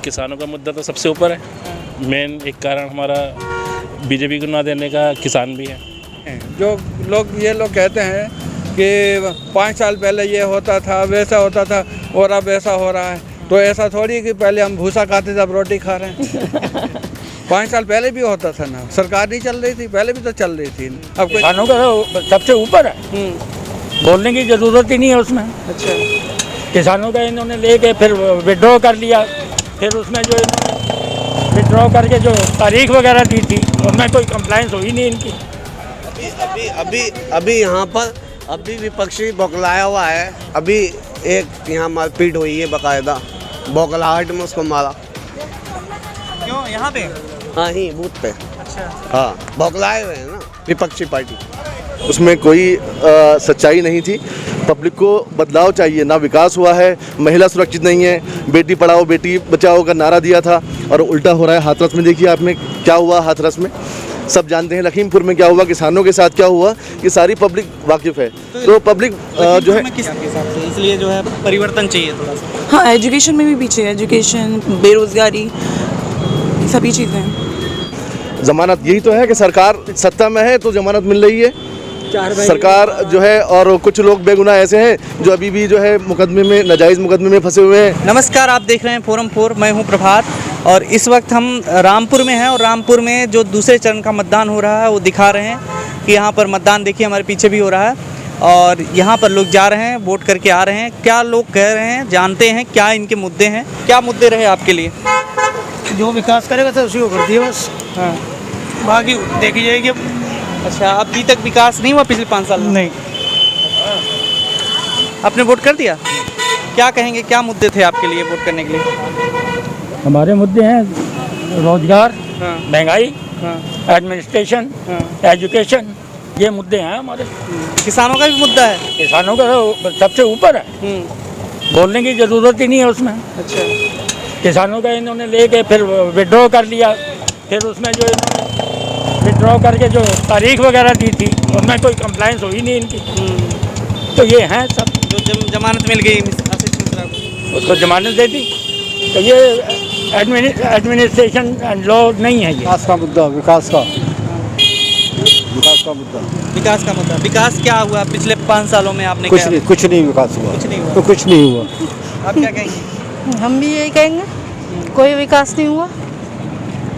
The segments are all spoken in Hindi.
किसानों का मुद्दा तो सबसे ऊपर है। मेन एक कारण हमारा बीजेपी को ना देने का किसान भी है। जो ये लोग कहते हैं कि 5 साल पहले ये होता था, वैसा होता था और अब ऐसा हो रहा है, तो ऐसा थोड़ी कि पहले हम भूसा खाते थे अब रोटी खा रहे हैं। 5 साल पहले भी होता था ना, सरकार नहीं चल रही थी, पहले भी तो चल रही थी। अब किसानों का तो सबसे ऊपर है, बोलने की जरूरत ही नहीं है उसमें। अच्छा, किसानों का इन्होंने लेके फिर विड्रॉ कर लिया, फिर उसमें जो विड्रॉ करके जो तारीख वगैरह दी थी उसमें कोई कंप्लाइंस हुई नहीं इनकी। अभी यहाँ पर अभी विपक्षी बौखलाया हुआ है। अभी एक यहाँ मारपीट हुई है, बाकायदा बौखलाहट में उसको मारा। क्यों यहाँ पे? हाँ ही बूथ पे। अच्छा, हाँ, बौखलाए हुए हैं ना विपक्षी पार्टी। उसमें कोई सच्चाई नहीं थी। पब्लिक को बदलाव चाहिए, ना विकास हुआ है, महिला सुरक्षित नहीं है, बेटी पढ़ाओ बेटी बचाओ का नारा दिया था और उल्टा हो रहा है। हाथरस में देखिए आपने क्या हुआ, हाथरस में सब जानते हैं। लखीमपुर में क्या हुआ, किसानों के साथ क्या हुआ, ये सारी पब्लिक वाकिफ है। तो पब्लिक जो है किस हिसाब से, इसलिए जो है परिवर्तन चाहिए थोड़ा सा। हाँ, एजुकेशन में भी पीछे है, एजुकेशन, बेरोजगारी, सभी चीज़ें। जमानत यही तो है कि सरकार सत्ता में है तो जमानत मिल रही है सरकार जो है, और कुछ लोग बेगुनाह ऐसे हैं जो अभी भी जो है मुकदमे में, नाजायज़ मुकदमे में फंसे हुए हैं। नमस्कार, आप देख रहे हैं फोरम 4, मैं हूं प्रभात और इस वक्त हम रामपुर में हैं और रामपुर में जो दूसरे चरण का मतदान हो रहा है वो दिखा रहे हैं कि यहाँ पर मतदान देखिए हमारे पीछे भी हो रहा है और यहाँ पर लोग जा रहे हैं, वोट करके आ रहे हैं। क्या लोग कह रहे हैं, जानते हैं क्या इनके मुद्दे हैं। क्या मुद्दे रहे आपके लिए? जो विकास करेगा तो उसी को कर दिए बस। हाँ, बाकी देखी जाएगी। अच्छा, अभी तक विकास नहीं हुआ पिछले 5 साल में? नहीं। आपने वोट कर दिया? क्या कहेंगे, क्या मुद्दे थे आपके लिए वोट करने के लिए? हमारे मुद्दे हैं रोजगार, महंगाई, एडमिनिस्ट्रेशन, एजुकेशन, ये मुद्दे हैं हमारे। किसानों का भी मुद्दा है? किसानों का तो सबसे ऊपर है, बोलने की जरूरत ही नहीं है उसमें। अच्छा, किसानों का इन्होंने लेके फिर विड्रॉ कर लिया, फिर उसमें जो विड्रॉ करके जो तारीख वगैरह दी थी उसमें कोई कंप्लाइंस हुई नहीं इनकी। तो ये हैं सब। जो जमानत मिल गई आशीष मिश्रा को, उसको जमानत दे दी, तो ये एडमिनिस्ट्रेशन एंड लॉ नहीं है। ये विकास का मुद्दा, विकास का मुद्दा। विकास का मुद्दा। विकास क्या हुआ पिछले 5 सालों में? आपने कुछ नहीं विकास हुआ। कुछ नहीं हुआ। तो कुछ नहीं हुआ। आप क्या कहेंगे? हम भी यही कहेंगे, कोई विकास नहीं हुआ।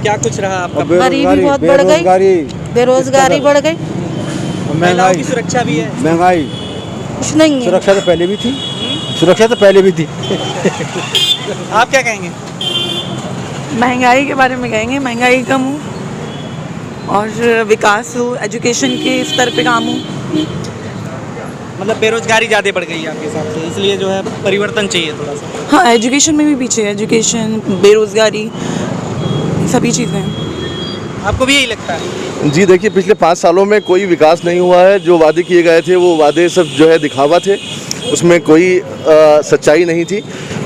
क्या कुछ रहा आपका? गरीबी बहुत बढ़ गई, बेरोजगारी बढ़ गई, महिलाओं की सुरक्षा भी है, महंगाई, कुछ नहीं है। सुरक्षा तो पहले भी थी, सुरक्षा तो पहले भी थी। आप क्या कहेंगे? महंगाई के बारे में कहेंगे, महंगाई कम हो और विकास हो, एजुकेशन के स्तर पे काम हो। मतलब बेरोजगारी ज़्यादा बढ़ गई है आपके हिसाब से, इसलिए जो है परिवर्तन चाहिए थोड़ा सा। हाँ, एजुकेशन में भी पीछे है, एजुकेशन, बेरोजगारी, सभी चीज़ें। आपको भी यही लगता है? जी देखिए, पिछले 5 सालों में कोई विकास नहीं हुआ है। जो वादे किए गए थे वो वादे सब जो है दिखावा थे, उसमें कोई सच्चाई नहीं थी।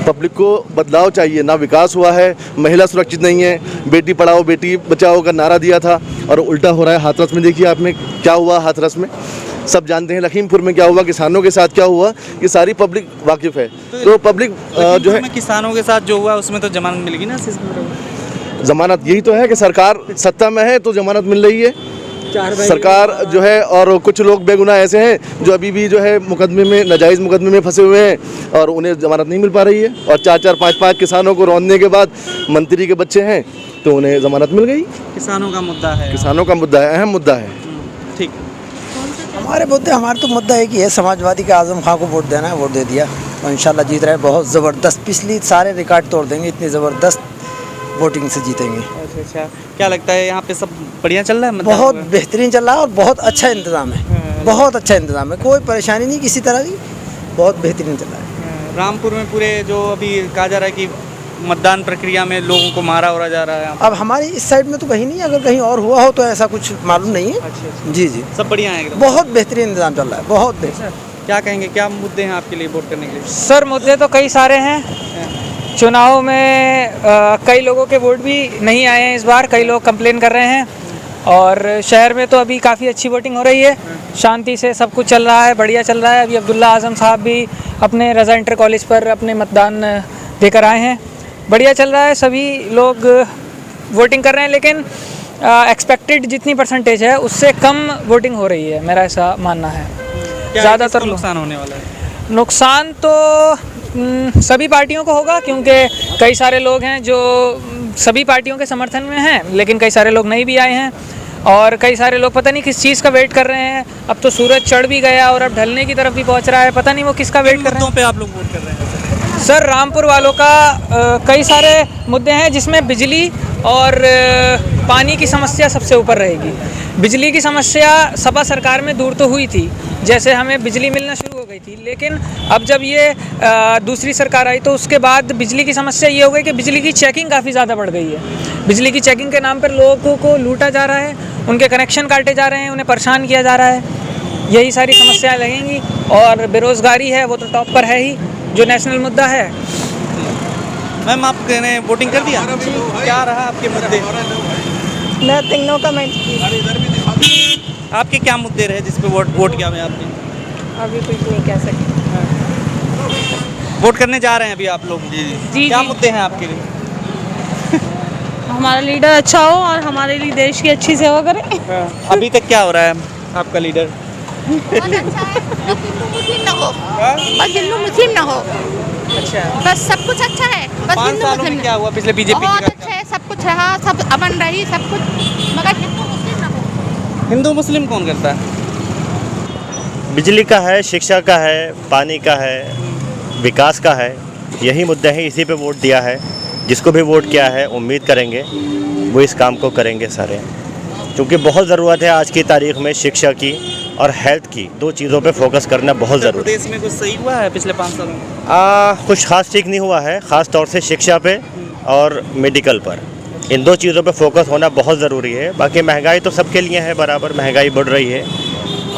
पब्लिक को बदलाव चाहिए, ना विकास हुआ है, महिला सुरक्षित नहीं है, बेटी पढ़ाओ बेटी बचाओ का नारा दिया था और उल्टा हो रहा है। हाथरस में देखिए आपने क्या हुआ, हाथरस में सब जानते हैं। लखीमपुर में क्या हुआ, किसानों के साथ क्या हुआ, ये सारी पब्लिक वाकिफ है। तो पब्लिक जो है, किसानों के साथ जो हुआ उसमें तो जमानत मिलेगी ना? जमानत यही तो है कि सरकार सत्ता में है तो जमानत मिल रही है सरकार जो है, और कुछ लोग बेगुनाह ऐसे हैं जो अभी भी जो है मुकदमे में, नाजायज़ मुकदमे में फंसे हुए हैं और उन्हें जमानत नहीं मिल पा रही है। और 4-4, 5-5 किसानों को रौंदने के बाद मंत्री के बच्चे हैं तो उन्हें जमानत मिल गई। किसानों का मुद्दा है, किसानों का मुद्दा है, अहम मुद्दा है। ठीक। हमारा तो मुद्दा एक ही है, समाजवादी के आजम खां को वोट देना है, वोट दे दिया और इंशाल्लाह जीत रहे हैं। बहुत ज़बरदस्त, पिछली सारे रिकॉर्ड तोड़ देंगे, इतनी ज़बरदस्त वोटिंग से जीतेंगे। अच्छा, क्या लगता है यहाँ पे सब बढ़िया चल रहा है? बहुत बेहतरीन चल रहा है और बहुत अच्छा इंतज़ाम है, बहुत अच्छा इंतज़ाम है, कोई परेशानी नहीं किसी तरह की, बहुत बेहतरीन चल रहा है। रामपुर में पूरे जो अभी कहा जा रहा है कि मतदान प्रक्रिया में लोगों को मारा उड़ा जा रहा है। अब हमारी इस साइड में तो कहीं नहीं, अगर कहीं और हुआ हो तो ऐसा कुछ मालूम नहीं है। अच्छा। जी जी, सब बढ़िया है एकदम? बहुत बेहतरीन इंतज़ाम चल रहा है, बहुत बेहतरीन। क्या कहेंगे, क्या मुद्दे हैं आपके लिए वोट करने के लिए? सर, मुद्दे तो कई सारे हैं। चुनाव में कई लोगों के वोट भी नहीं आए हैं इस बार, कई लोग कंप्लेन कर रहे हैं और शहर में तो अभी काफ़ी अच्छी वोटिंग हो रही है, शांति से सब कुछ चल रहा है, बढ़िया चल रहा है। अभी अब्दुल्ला आजम साहब भी अपने रज़ा इंटर कॉलेज पर अपने मतदान देकर आए हैं बढ़िया चल रहा है, सभी लोग वोटिंग कर रहे हैं, लेकिन एक्सपेक्टेड जितनी परसेंटेज है उससे कम वोटिंग हो रही है, मेरा ऐसा मानना है। ज़्यादातर नुकसान होने वाला है? नुकसान तो सभी पार्टियों को होगा, क्योंकि कई सारे लोग हैं जो सभी पार्टियों के समर्थन में हैं, लेकिन कई सारे लोग नहीं भी आए हैं, और कई सारे लोग पता नहीं किस चीज़ का वेट कर रहे हैं। अब तो सूरज चढ़ भी गया और अब ढलने की तरफ भी पहुंच रहा है, पता नहीं वो किसका वेट कर रहे हैं। पे आप लोग वोट कर रहे हैं? सर, रामपुर वालों का कई सारे मुद्दे हैं, जिसमें बिजली और पानी की समस्या सबसे ऊपर रहेगी। बिजली की समस्या सपा सरकार में दूर तो हुई थी, जैसे हमें बिजली मिलना शुरू हो गई थी, लेकिन अब जब ये दूसरी सरकार आई तो उसके बाद बिजली की समस्या ये हो गई कि बिजली की चेकिंग काफ़ी ज़्यादा बढ़ गई है। बिजली की चेकिंग के नाम पर लोगों को लूटा जा रहा है, उनके कनेक्शन काटे जा रहे हैं, उन्हें परेशान किया जा रहा है। यही सारी समस्याएं लगेंगी, और बेरोज़गारी है वो तो टॉप पर है ही, जो नेशनल मुद्दा है। मैम, आपने वोटिंग कर दिया? क्या रहा आपके मुद्दे? Nothing, no comment. आपके क्या मुद्दे रहे जिस पे वोट किया मैं आपने? अभी कुछ नहीं कह सकते। वोट करने जा रहे हैं अभी आप लोग? जी, क्या जी। मुद्दे हैं आपके लिए? हमारा लीडर अच्छा हो और हमारे लिए देश की अच्छी सेवा करे। अभी तक क्या हो रहा है आपका लीडर? बहुत अच्छा है, बस हिंदू मुस्लिम ना हो, बस हिंदू मुस्लिम ना हो, अच्छा, बस सब कुछ अच्छा है, बस 5 हिंदू सालों मुस्लिम में क्या हुआ पिछले बीजेपी बहुत की? अच्छा है, सब कुछ रहा, सब अमन रही, सब कुछ, मगर हिंदू मुस्लिम ना हो। हिंदू मुस्लिम कौन करता है? बिजली का है, शिक्षा का है, पानी का है, विकास का है, यही मुद्दे हैं, इसी पे वोट दिया है। जिसको भी वोट किया है उम्मीद करेंगे वो इस काम को करेंगे सारे, क्योंकि बहुत ज़रूरत है आज की तारीख में शिक्षा की और हेल्थ की, 2 चीज़ों पे फोकस करना बहुत ज़रूरी है। प्रदेश में कुछ सही हुआ है पिछले 5 सालों में? कुछ खास ठीक नहीं हुआ है, ख़ास तौर से शिक्षा पे और मेडिकल पर। इन 2 चीज़ों पे फोकस होना बहुत ज़रूरी है। बाकी महंगाई तो सबके लिए है, बराबर महंगाई बढ़ रही है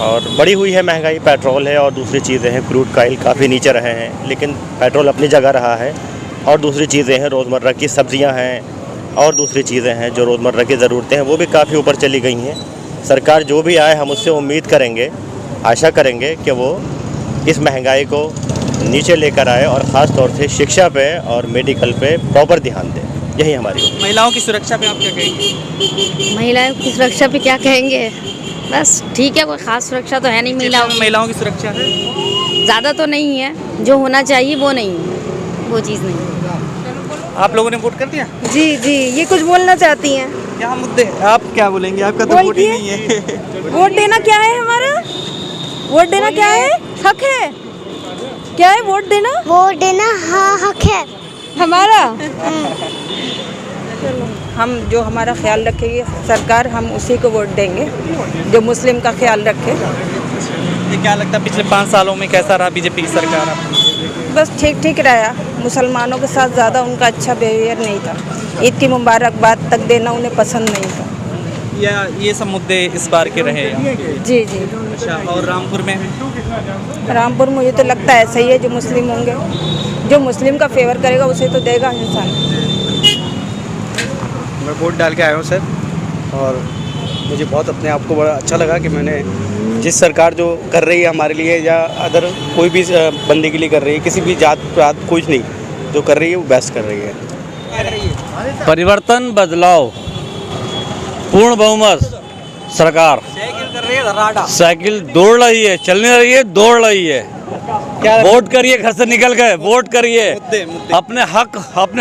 और बढ़ी हुई है महंगाई। पेट्रोल है और दूसरी चीज़ें हैं, क्रूड का ऑयल काफ़ी नीचे रहे हैं, लेकिन पेट्रोल अपनी जगह रहा है। और दूसरी चीज़ें हैं, रोज़मर्रा की सब्जियां हैं और दूसरी चीज़ें हैं जो रोज़मर्रा की ज़रूरतें हैं, वो भी काफ़ी ऊपर चली गई हैं। सरकार जो भी आए हम उससे उम्मीद करेंगे, आशा करेंगे कि वो इस महंगाई को नीचे लेकर आए और ख़ास तौर से शिक्षा पे और मेडिकल पे प्रॉपर ध्यान दें। यही हमारी। महिलाओं की सुरक्षा पे आप क्या कहेंगे? महिलाओं की सुरक्षा पे क्या कहेंगे, बस ठीक है, कोई खास सुरक्षा तो है नहीं महिलाओं की सुरक्षा है? ज़्यादा तो नहीं है, जो होना चाहिए वो नहीं है, वो चीज़ नहीं। आप लोगों ने वोट कर दिया? जी जी, ये कुछ बोलना चाहती हैं। क्या मुद्दे? आप क्या बोलेंगे? आपका तो वोट ही नहीं है। वोट देना क्या है हमारा? वोट देना क्या है? हक है। क्या है वोट देना? वोट देना हाँ हक है हमारा। हम जो हमारा ख्याल रखेगी सरकार, हम उसी को वोट देंगे जो मुस्लिम का ख्याल रखे। ये क्या लगता है पिछले 5 सालों में कैसा रहा बीजेपी की सरकार? बस ठीक ठीक रहा, मुसलमानों के साथ ज़्यादा उनका अच्छा बिहेवियर नहीं था। ईद की मुबारकबाद तक देना उन्हें पसंद नहीं था। या ये सब मुद्दे इस बार के रहे हैं? जी जी। अच्छा, और रामपुर में? रामपुर मुझे तो लगता है ऐसा ही है, जो मुस्लिम होंगे, जो मुस्लिम का फेवर करेगा उसे तो देगा इंसान। मैं वोट डाल के आया हूँ सर, और मुझे बहुत अपने आप को बड़ा अच्छा लगा कि मैंने जिस सरकार जो कर रही है हमारे लिए, या अदर कोई भी बंदे के लिए कर रही है, किसी भी जात पात कुछ नहीं, जो कर रही है वो बेस्ट कर रही है। परिवर्तन, बदलाव, पूर्ण बहुमत सरकार। साइकिल कर रही है, साइकिल दौड़ रही है, चलने रही है, दौड़ रही है। वोट करिए, घर से निकल गए, वोट करिए, अपने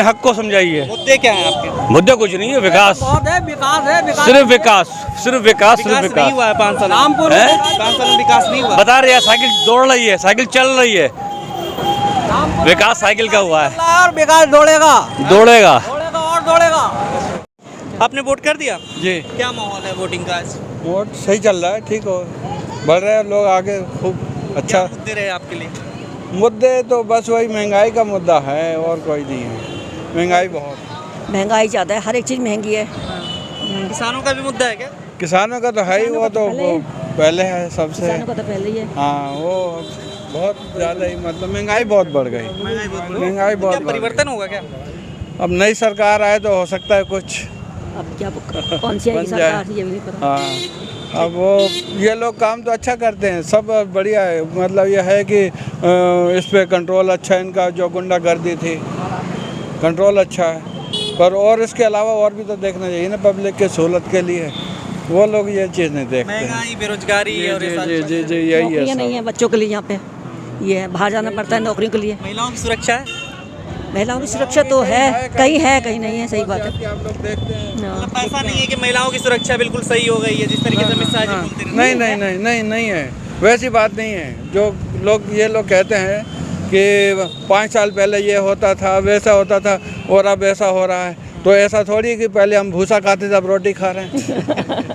हक को समझाइए। मुद्दे क्या हैं आपके? मुद्दे कुछ नहीं है, विकास, सिर्फ विकास, सिर्फ विकास, सिर्फ विकास। नहीं हुआ है 5 साल रामपुर में? 5 साल में विकास नहीं हुआ? बता रहे हैं, साइकिल दौड़ रही है, साइकिल चल रही है, विकास साइकिल का हुआ है। और विकास दौड़ेगा और दौड़ेगा। आपने वोट कर दिया? जी। क्या माहौल है वोटिंग का? वोट सही चल रहा है, ठीक हो, बढ़ रहे हैं लोग आगे, खूब अच्छा। मुद्दे रहे आपके लिए? मुद्दे तो बस वही महंगाई का मुद्दा है, और कोई नहीं है। महंगाई बहुत, महंगाई ज़्यादा है, हर एक चीज़ महंगी है। किसानों का भी मुद्दा है क्या? किसानों का तो है ही, वो तो पहले है सबसे। किसानों का तो पहले ही है। हाँ, वो बहुत ज़्यादा ही, मतलब महंगाई बहुत बढ़ गई। महंगाई बहुत। परिवर्तन होगा क्या? अब नई सरकार आए तो हो सकता है कुछ। अब क्या कौन सी सरकार ये भी नहीं पता। हाँ, अब वो ये लोग काम तो अच्छा करते हैं, सब बढ़िया है। मतलब यह है कि इस पे कंट्रोल अच्छा है इनका, जो गुंडागर्दी थी कंट्रोल अच्छा है, पर और इसके अलावा और भी तो देखना चाहिए ना, पब्लिक के सहूलत के लिए। वो लोग ये चीज़ नहीं देखते हैं। महंगाई, बेरोजगारी और ये सारी जी जी यही है नौकरियाँ नहीं है बच्चों के लिए यहाँ पे, ये है बाहर जाना पड़ता है नौकरी के लिए। महिलाओं की सुरक्षा है, महिलाओं की सुरक्षा तो है, कहीं नहीं है, सही बात है। आप लोग देखते हैं। मतलब ऐसा नहीं है कि महिलाओं की सुरक्षा बिल्कुल सही हो गई है जिस तरीके से अमित शाह जी बोलते रहते हैं। नहीं है, वैसी बात नहीं है। जो ये लोग कहते हैं कि 5 साल पहले ये होता था, वैसा होता था और अब ऐसा हो रहा है, तो ऐसा थोड़ी कि पहले हम भूसा खाते थे अब रोटी खा रहे हैं।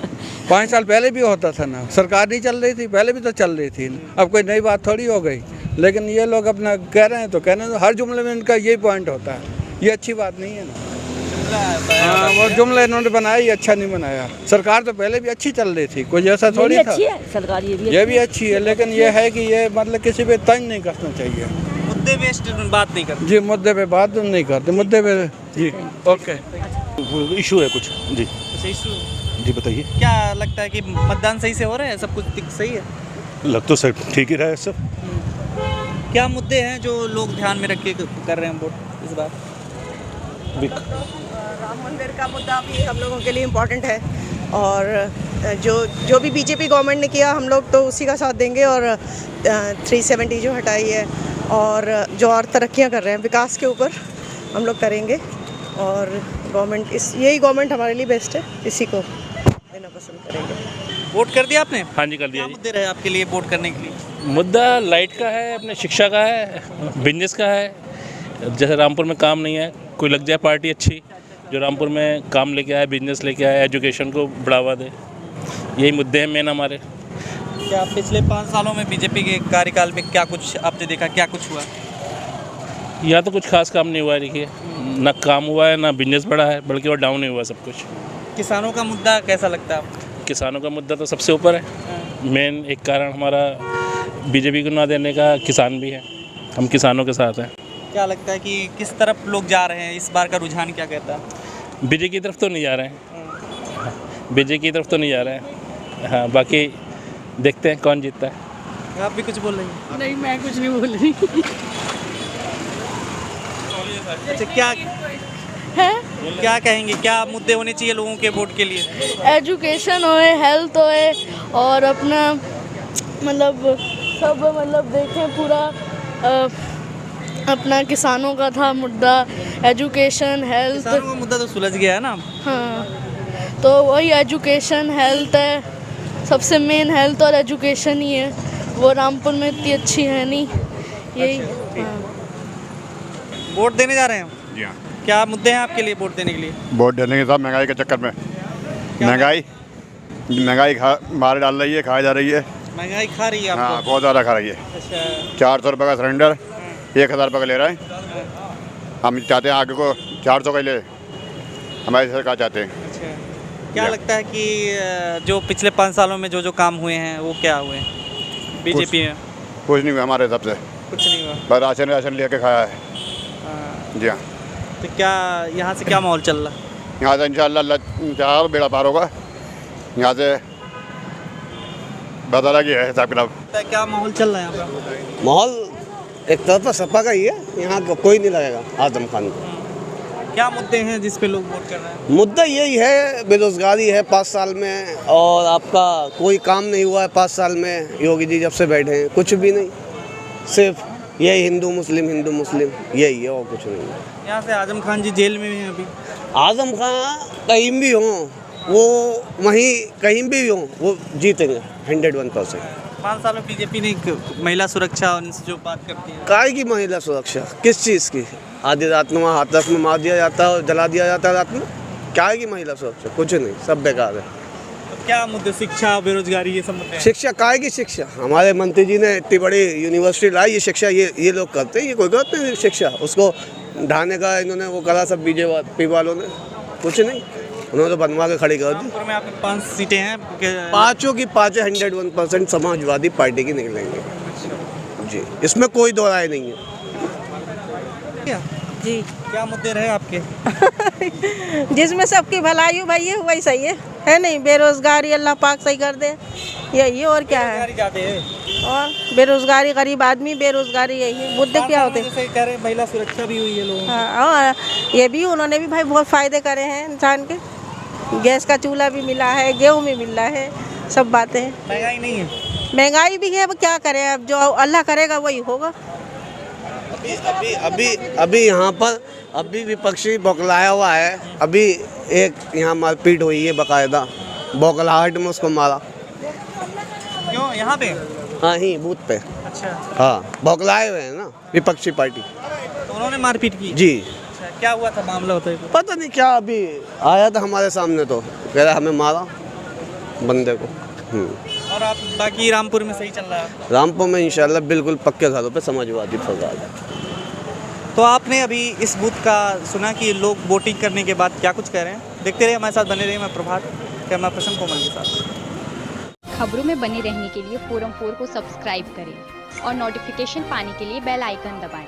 5 साल पहले भी होता था ना, सरकार नहीं चल रही थी, पहले भी तो चल रही थी, अब कोई नई बात थोड़ी हो गई। लेकिन ये लोग अपना कह रहे हैं तो कहने दो, हर जुमले में इनका यही पॉइंट होता है, ये अच्छी बात नहीं है ना। हाँ, वो जुमला इन्होंने बनाया, ये अच्छा नहीं बनाया। सरकार तो पहले भी अच्छी चल रही थी, कोई ऐसा थोड़ी था। सरकार ये भी अच्छी है, लेकिन ये है कि ये मतलब किसी पे तंज नहीं करना चाहिए। मुद्दे बेस्ड बात नहीं करते जी, मुद्दे पे बात नहीं करते, मुद्दे पे जी ओके। इशू है कुछ जी इशू जी बताइए। क्या लगता है कि मतदान सही से हो रहा है, सब कुछ सही है? लग तो सर ठीक ही रहा है सब। क्या मुद्दे हैं जो लोग ध्यान में रख के कर रहे हैं वोट इस बार? राम मंदिर का मुद्दा भी हम लोगों के लिए इम्पोर्टेंट है, और जो भी बीजेपी गवर्नमेंट ने किया हम लोग तो उसी का साथ देंगे, और 370 जो हटाई है और जो और तरक्कियां कर रहे हैं विकास के ऊपर हम लोग करेंगे, और गवर्नमेंट यही गवर्नमेंट हमारे लिए बेस्ट है, इसी को देना पसंद करेंगे। वोट कर दिया आपने? हाँ जी, कर दिया। क्या मुद्दे रहे आपके लिए वोट करने के लिए? मुद्दा लाइट का है, अपने शिक्षा का है, बिजनेस का है। जैसे रामपुर में काम नहीं है, कोई लग जाए पार्टी अच्छी जो रामपुर में काम लेके आए, बिजनेस लेके आए, एजुकेशन को बढ़ावा दे। यही मुद्दे हैं मेन हमारे। क्या पिछले 5 सालों में बीजेपी के कार्यकाल में क्या कुछ आपने देखा, क्या कुछ हुआ? यहाँ तो कुछ खास काम नहीं हुआ है, देखिए ना काम हुआ है ना बिजनेस बढ़ा है, बल्कि और डाउन ही हुआ सब कुछ। किसानों का मुद्दा कैसा लगता है आपको? किसानों का मुद्दा तो सबसे ऊपर है। मेन एक कारण हमारा बीजेपी को ना देने का किसान भी है, हम किसानों के साथ हैं। क्या लगता है कि किस तरफ लोग जा रहे हैं, इस बार का रुझान क्या कहता है? बीजेपी की तरफ तो नहीं जा रहे हैं, बीजेपी की तरफ तो नहीं जा रहे हैं। हाँ, बाकी देखते हैं कौन जीतता है। आप भी कुछ बोल रही हैं? नहीं, मैं कुछ नहीं बोल रही। अच्छा, क्या कहेंगे, क्या मुद्दे होने चाहिए लोगों के वोट के लिए? एजुकेशन होए, हेल्थ होए, और अपना मतलब सब मतलब देखें पूरा अपना किसानों का था मुद्दा, एजुकेशन हेल्थ। किसानों का मुद्दा तो सुलझ गया है ना। हाँ, तो वही एजुकेशन हेल्थ है, सबसे मेन हेल्थ और एजुकेशन ही है। वो रामपुर में इतनी अच्छी है नहीं, यही। हाँ। वोट देने जा रहे हैं? जी हाँ। क्या मुद्दे हैं आपके लिए वोट देने के लिए? वोट देने के साथ महंगाई के चक्कर में, महंगाई मार डाल रही है, खाई जा रही है। महंगाई खा रही है आपको? हाँ, बहुत ज़्यादा खा रही है। अच्छा। 400 रुपये का सिलेंडर 1000 रुपये का ले रहा है। हम चाहते हैं आगे को 400 का ही ले, हमारी सरकार चाहते हैं। अच्छा, क्या लगता है कि जो पिछले 5 सालों में जो काम हुए हैं वो क्या हुए बीजेपी में? कुछ नहीं हुआ हमारे हिसाब से, कुछ नहीं हुआ। बस राशन लेके खाया है। जी हाँ। तो क्या यहाँ से क्या माहौल चल रहा है? यहाँ से इंशाल्लाह चाह बेड़ा पार होगा। यहाँ से बता रहा कि है हिसाब किताब। क्या माहौल चल रहा है यहाँ पर? माहौल एक तरफा सपा का ही है, यहाँ कोई नहीं लगेगा आजम खान को। क्या मुद्दे हैं जिस पे लोग वोट कर रहे हैं? मुद्दा यही है, बेरोजगारी है 5 साल में, और आपका कोई काम नहीं हुआ है 5 साल में। योगी जी जब से बैठे हैं कुछ भी नहीं, सिर्फ यही हिंदू मुस्लिम यही है, और कुछ नहीं है। यहाँ से आजम खान जी जेल में हैं अभी। आजम खान कहीं भी हों, वो वहीं कहीं भी हों, वो जीतेंगे 101%। 5 साल में बीजेपी ने महिला सुरक्षा उनसे जो बात करती है, काय की महिला सुरक्षा, किस चीज़ की? आधी रात में हाथरस में मार दिया जाता है और जला दिया जाता है रात में। क्या की महिला सुरक्षा? कुछ नहीं, सब बेकार है। तो क्या मुद्दे, शिक्षा, बेरोजगारी, ये सब मुद्दे हैं? शिक्षा काय की शिक्षा? हमारे मंत्री जी ने इतनी बड़ी यूनिवर्सिटी लाई, ये शिक्षा ये लोग करते हैं, ये कोई गलत नहीं शिक्षा। उसको ढाने का इन्होंने वो करा सब बीजेपी वालों ने, कुछ नहीं, उन्होंने तो बनवा के खड़ी कर दी। रामपुर में आपके 5 सीटें हैं, 5 की 5 101% समाजवादी पार्टी की निकलेंगे जी, इसमें कोई दो राय नहीं है। जी, क्या मुद्दे रहे आपके? जिसमें सबकी भलाई हो भाई, वही सही है नहीं? बेरोजगारी अल्लाह पाक सही कर दे। यही है और क्या है। और बेरोजगारी, गरीब आदमी बेरोजगारी, यही है मुद्दे क्या होते हैं। जैसे कह रहे हैं महिला सुरक्षा भी हुई है लोगों को। हाँ, और ये भी उन्होंने भी भाई बहुत फ़ायदे करे हैं इंसान के। गैस का चूल्हा भी मिला है, गेहूँ भी मिला है, सब बातें हैं। महंगाई नहीं है? महंगाई भी है, अब क्या करें, अब जो अल्लाह करेगा वही होगा। अभी यहाँ पर अभी विपक्षी बौखलाया हुआ है। अभी एक यहाँ मारपीट हुई है, बाकायदा बौखलाहट में उसको मारा। क्यों यहाँ पे? हाँ ही बूथ पे। अच्छा, हाँ, बौखलाए हुए हैं ना विपक्षी पार्टी। तो उन्होंने मारपीट की? जी। अच्छा, क्या हुआ था मामला होता है? पता नहीं क्या, अभी आया था हमारे सामने तो कह रहा हमें मारा बंदे को। और आप बाकी रामपुर में सही चल रहा है? रामपुर में इंशाल्लाह बिल्कुल पक्के घरों पे समाजवादी फौज है। तो आपने अभी इस बूथ का सुना कि लोग वोटिंग करने के बाद क्या कुछ कह रहे हैं? देखते रहिए हमारे साथ, बने रहिए। मैं प्रभात, कैमरा पर्सन कोमल के साथ। खबरों में बने रहने के लिए फोरम 4 को सब्सक्राइब करें और नोटिफिकेशन पाने के लिए बेल आइकन दबाएं।